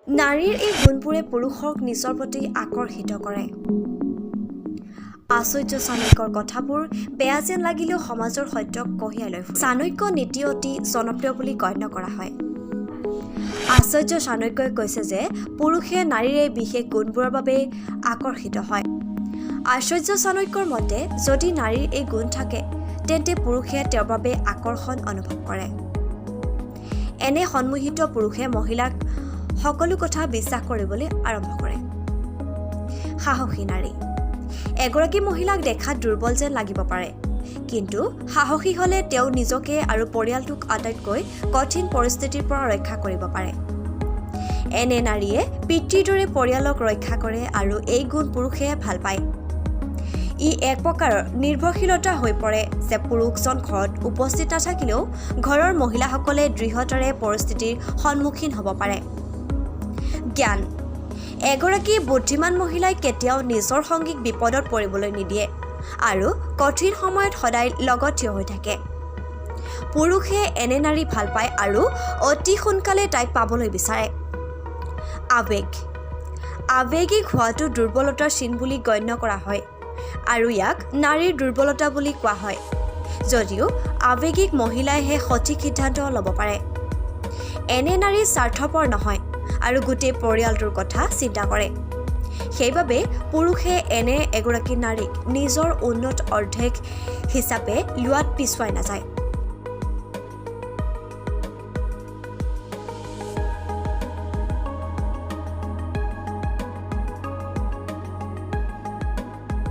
নাৰীৰ এই গুণবোৰে পুৰুষক নিজৰ প্ৰতি আকৰ্ষিত কৰে। আচাৰ্য চাণক্যৰ কথাবোৰ বেয়া যেন লাগিলেও সমাজৰ সত্যক কঢ়িয়াই লৈ ফুৰে। চাণক্য নীতি অতি জনপ্ৰিয় বুলি গণ্য কৰা হয়। আচাৰ্য চাণক্যই কৈছে যে পুৰুষে নাৰীৰ এই বিশেষ গুণবোৰৰ বাবে আকৰ্ষিত হয়। আচাৰ্য চাণক্যৰ মতে যদি নাৰীৰ এই গুণ থাকে তেন্তে পুৰুষে তেওঁৰ বাবে আকৰ্ষণ অনুভৱ কৰে। এনে সন্মোহিত পুৰুষে মহিলাক সকলো কথা বিশ্বাস কৰিবলৈ আৰম্ভ কৰে। সাহসী নাৰী এগৰাকী মহিলাক দেখাত দুৰ্বল যেন লাগিব পাৰে, কিন্তু সাহসী হ'লে তেওঁ নিজকে আৰু পৰিয়ালটোক আটাইতকৈ কঠিন পৰিস্থিতিৰ পৰা ৰক্ষা কৰিব পাৰে। এনে নাৰীয়ে পিতৃৰ দৰে পৰিয়ালক ৰক্ষা কৰে আৰু এই গুণ পুৰুষে ভাল পায়। ই এক প্ৰকাৰৰ নিৰ্ভৰশীলতা হৈ পৰে যে পুৰুষজন ঘৰত উপস্থিত নাথাকিলেও ঘৰৰ মহিলাসকলে দৃঢ়তাৰে পৰিস্থিতিৰ সন্মুখীন হ'ব পাৰে। জ্ঞান এগৰাকী বুদ্ধিমান মহিলাই কেতিয়াও নিজৰ সংগীক বিপদত পৰিবলৈ নিদিয়ে আৰু কঠিন সময়ত সদায় লগত থিয় হৈ থাকে। পুৰুষে এনে নাৰী ভাল পায় আৰু অতি সোনকালে তাইক পাবলৈ বিচাৰে। আৱেগিক হোৱাটো দুৰ্বলতাৰ চিন বুলি গণ্য কৰা হয় আৰু ইয়াক নাৰীৰ দুৰ্বলতা বুলি কোৱা হয়। যদিও আৱেগিক মহিলাইহে সঠিক সিদ্ধান্ত ল'ব পাৰে। এনে নাৰী স্বাৰ্থপৰ নহয় আৰু গোটেই পৰিয়ালটোৰ কথা চিন্তা কৰে। সেইবাবে পুৰুষে এনে এগৰাকী নাৰীক নিজৰ উন্নত অৰ্ধেক হিচাপে লোৱাত পিছুৱাই নাযায়।